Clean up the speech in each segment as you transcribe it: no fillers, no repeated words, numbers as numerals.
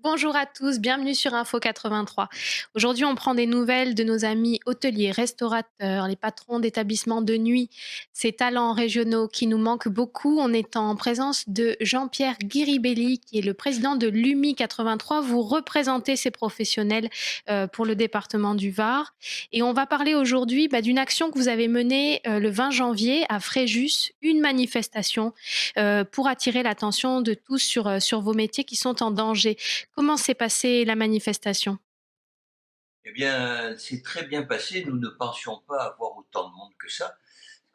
Bonjour à tous, bienvenue sur Info 83. Aujourd'hui, on prend des nouvelles de nos amis hôteliers, restaurateurs, les patrons d'établissements de nuit, ces talents régionaux qui nous manquent beaucoup. On est en présence de Jean-Pierre Guiribelli, qui est le président de l'UMI 83. Vous représentez ces professionnels pour le département du Var. Et on va parler aujourd'hui d'une action que vous avez menée le 20 janvier à Fréjus, une manifestation pour attirer l'attention de tous sur vos métiers qui sont en danger. Comment s'est passée la manifestation? Eh bien, c'est très bien passé. Nous ne pensions pas avoir autant de monde que ça.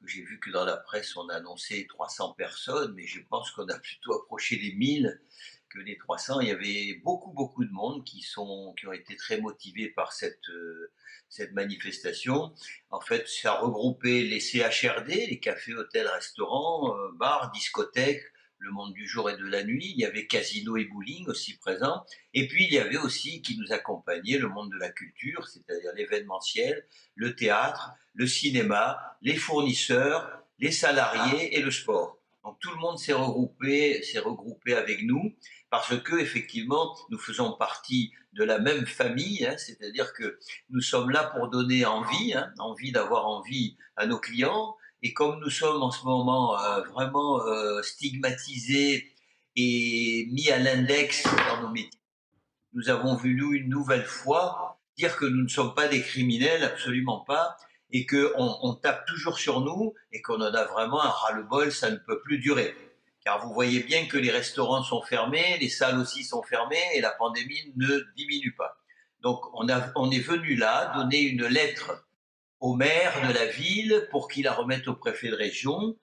J'ai vu que dans la presse, on a annoncé 300 personnes, mais je pense qu'on a plutôt approché les 1000 que les 300. Il y avait beaucoup, beaucoup de monde qui ont été très motivés par cette manifestation. En fait, ça regroupait les CHRD, les cafés, hôtels, restaurants, bars, discothèques, le monde du jour et de la nuit. Il y avait casino et bowling aussi présents. Et puis, il y avait aussi qui nous accompagnait le monde de la culture, c'est-à-dire l'événementiel, le théâtre, le cinéma, les fournisseurs, les salariés et le sport. Donc tout le monde s'est regroupé avec nous parce que effectivement nous faisons partie de la même famille, hein, c'est-à-dire que nous sommes là pour donner envie, hein, envie d'avoir envie à nos clients. Et comme nous sommes en ce moment vraiment stigmatisés et mis à l'index dans nos métiers, nous avons voulu une nouvelle fois dire que nous ne sommes pas des criminels, absolument pas, et qu'on tape toujours sur nous et qu'on en a vraiment un ras-le-bol, ça ne peut plus durer. Car vous voyez bien que les restaurants sont fermés, les salles aussi sont fermées et la pandémie ne diminue pas. Donc on est venu là donner une lettre au maire de la ville pour qu'il la remette au préfet de région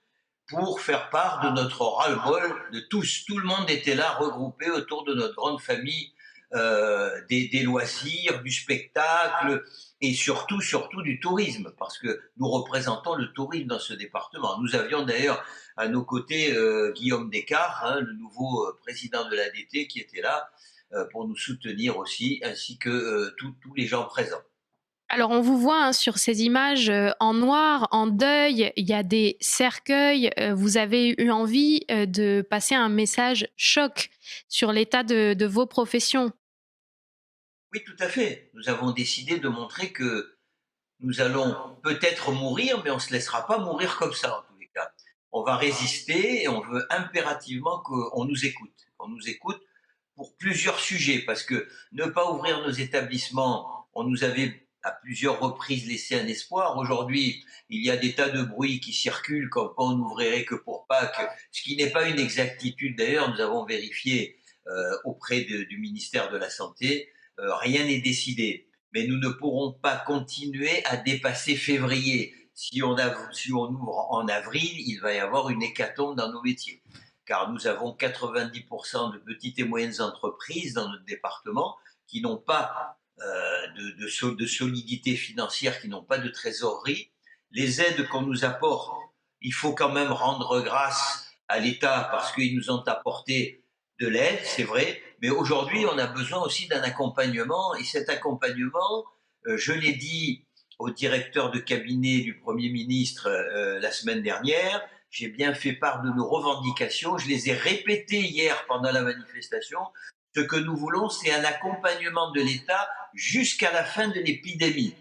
pour faire part de notre ras-le-bol de tous. Tout le monde était là, regroupé autour de notre grande famille des loisirs, du spectacle et surtout du tourisme, parce que nous représentons le tourisme dans ce département. Nous avions d'ailleurs à nos côtés Guillaume Descartes, hein, le nouveau président de l'ADT, qui était là pour nous soutenir aussi, ainsi que tous les gens présents. Alors on vous voit, hein, sur ces images, en noir, en deuil, il y a des cercueils, vous avez eu envie, de passer un message choc sur l'état de vos professions. Oui, tout à fait. Nous avons décidé de montrer que nous allons peut-être mourir, mais on ne se laissera pas mourir comme ça, en tous les cas. On va résister et on veut impérativement qu'on nous écoute. Qu'on nous écoute pour plusieurs sujets, parce que ne pas ouvrir nos établissements, on nous avait à plusieurs reprises laissé un espoir. Aujourd'hui, il y a des tas de bruits qui circulent comme quoi on n'ouvrirait que pour Pâques, ce qui n'est pas une exactitude. D'ailleurs, nous avons vérifié auprès du ministère de la Santé, rien n'est décidé. Mais nous ne pourrons pas continuer à dépasser février. Si on ouvre en avril, il va y avoir une hécatombe dans nos métiers. Car nous avons 90% de petites et moyennes entreprises dans notre département qui n'ont pas de solidité financière, qui n'ont pas de trésorerie. Les aides qu'on nous apporte, il faut quand même rendre grâce à l'État parce qu'ils nous ont apporté de l'aide, c'est vrai, mais aujourd'hui, on a besoin aussi d'un accompagnement, et cet accompagnement, je l'ai dit au directeur de cabinet du Premier ministre la semaine dernière, j'ai bien fait part de nos revendications, je les ai répétées hier pendant la manifestation. Ce que nous voulons, c'est un accompagnement de l'État jusqu'à la fin de l'épidémie.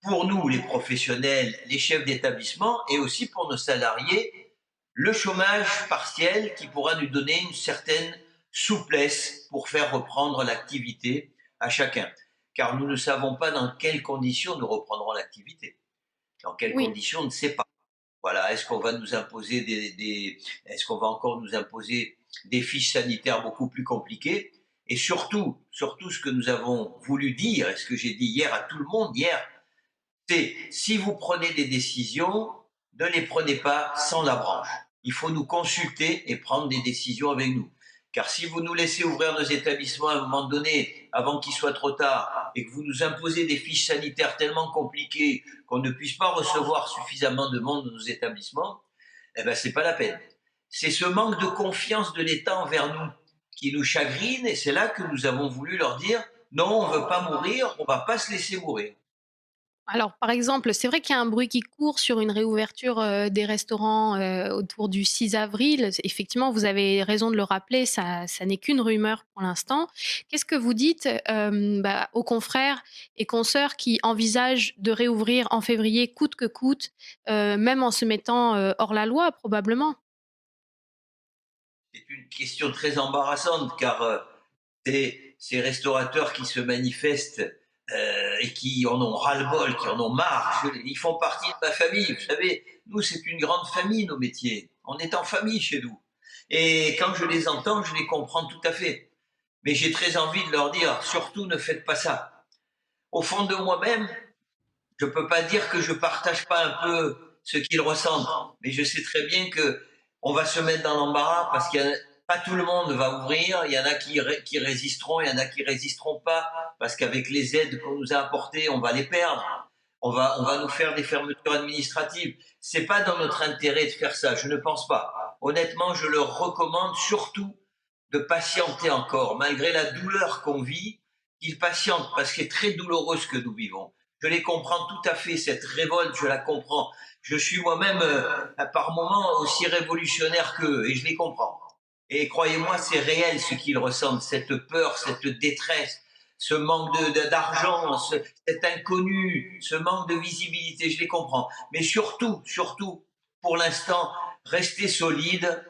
Pour nous, les professionnels, les chefs d'établissement, et aussi pour nos salariés, le chômage partiel qui pourra nous donner une certaine souplesse pour faire reprendre l'activité à chacun. Car nous ne savons pas dans quelles conditions nous reprendrons l'activité. Dans quelles Oui. conditions, on ne sait pas. Voilà, est-ce qu'on va nous imposer est-ce qu'on va encore nous imposer des fiches sanitaires beaucoup plus compliquées? Et surtout ce que nous avons voulu dire, et ce que j'ai dit hier à tout le monde hier, c'est si vous prenez des décisions, ne les prenez pas sans la branche. Il faut nous consulter et prendre des décisions avec nous. Car si vous nous laissez ouvrir nos établissements à un moment donné, avant qu'il soit trop tard, et que vous nous imposez des fiches sanitaires tellement compliquées qu'on ne puisse pas recevoir suffisamment de monde dans nos établissements, eh ben c'est pas la peine. C'est ce manque de confiance de l'État envers nous qui nous chagrine, et c'est là que nous avons voulu leur dire non, on ne veut pas mourir, on ne va pas se laisser mourir. Alors, par exemple, c'est vrai qu'il y a un bruit qui court sur une réouverture, des restaurants, autour du 6 avril. Effectivement, vous avez raison de le rappeler, ça n'est qu'une rumeur pour l'instant. Qu'est-ce que vous dites, aux confrères et consoeurs qui envisagent de réouvrir en février coûte que coûte, même en se mettant, hors la loi probablement? C'est une question très embarrassante car ces restaurateurs qui se manifestent et qui en ont ras-le-bol, qui en ont marre, ils font partie de ma famille. Vous savez, nous, c'est une grande famille, nos métiers. On est en famille chez nous. Et quand je les entends, je les comprends tout à fait. Mais j'ai très envie de leur dire, surtout ne faites pas ça. Au fond de moi-même, je ne peux pas dire que je ne partage pas un peu ce qu'ils ressentent, mais je sais très bien que on va se mettre dans l'embarras parce qu'il y a pas tout le monde va ouvrir, il y en a qui résisteront, il y en a qui résisteront pas parce qu'avec les aides qu'on nous a apportées, on va les perdre. On va nous faire des fermetures administratives. C'est pas dans notre intérêt de faire ça, je ne pense pas. Honnêtement, je leur recommande surtout de patienter encore, malgré la douleur qu'on vit, qu'ils patientent parce que c'est très douloureux ce que nous vivons. Je les comprends tout à fait, cette révolte, je la comprends. Je suis moi-même, par moments, aussi révolutionnaire qu'eux, et je les comprends. Et croyez-moi, c'est réel ce qu'ils ressentent, cette peur, cette détresse, ce manque d'argent, cet inconnu, ce manque de visibilité, je les comprends. Mais surtout, surtout, pour l'instant, restez solides,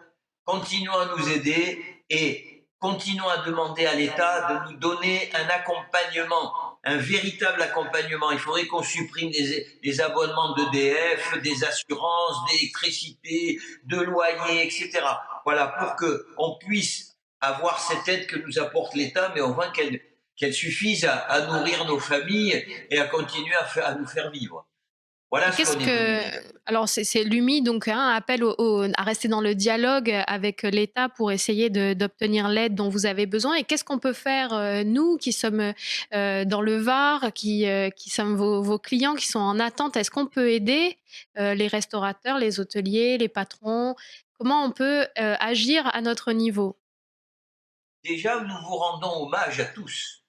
continuons à nous aider et continuons à demander à l'État de nous donner un accompagnement, un véritable accompagnement. Il faudrait qu'on supprime les abonnements d'EDF, des assurances, d'électricité, de loyer, etc. Voilà, pour qu'on puisse avoir cette aide que nous apporte l'État, mais au moins qu'elle suffise à nourrir nos familles et à continuer à nous faire vivre. Et Voilà ce qu'est-ce qu'on est venu que dire. alors c'est l'UMI donc hein, appelle à rester dans le dialogue avec l'État pour essayer d'obtenir l'aide dont vous avez besoin et qu'est-ce qu'on peut faire, nous qui sommes, dans le Var, qui sommes vos clients qui sont en attente? Est-ce qu'on peut aider, les restaurateurs, les hôteliers, les patrons? Comment on peut, agir à notre niveau? Déjà, nous vous rendons hommage à tous,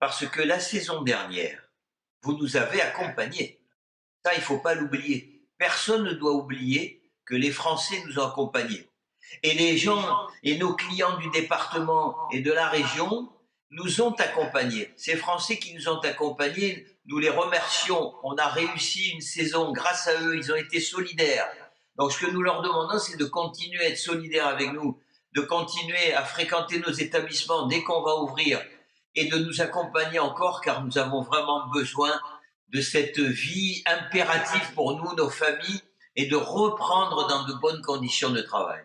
parce que la saison dernière, vous nous avez accompagnés. Ça, il ne faut pas l'oublier. Personne ne doit oublier que les Français nous ont accompagnés. Et les gens et nos clients du département et de la région nous ont accompagnés. Ces Français qui nous ont accompagnés, nous les remercions. On a réussi une saison grâce à eux, ils ont été solidaires. Donc ce que nous leur demandons, c'est de continuer à être solidaires avec nous, de continuer à fréquenter nos établissements dès qu'on va ouvrir et de nous accompagner encore car nous avons vraiment besoin de cette vie impérative pour nous, nos familles, et de reprendre dans de bonnes conditions de travail.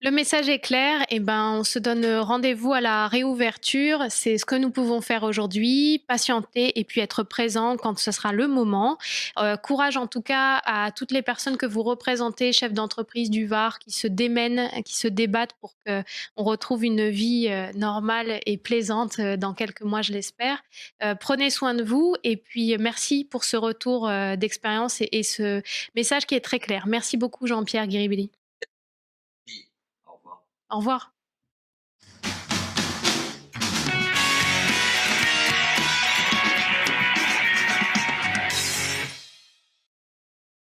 Le message est clair, et ben, on se donne rendez-vous à la réouverture. C'est ce que nous pouvons faire aujourd'hui, patienter et puis être présent quand ce sera le moment. Courage en tout cas à toutes les personnes que vous représentez, chefs d'entreprise du Var, qui se démènent, qui se débattent pour qu'on retrouve une vie normale et plaisante dans quelques mois, je l'espère. Prenez soin de vous et puis merci pour ce retour d'expérience et ce message qui est très clair. Merci beaucoup Jean-Pierre Guiribelli. Au revoir. Au revoir.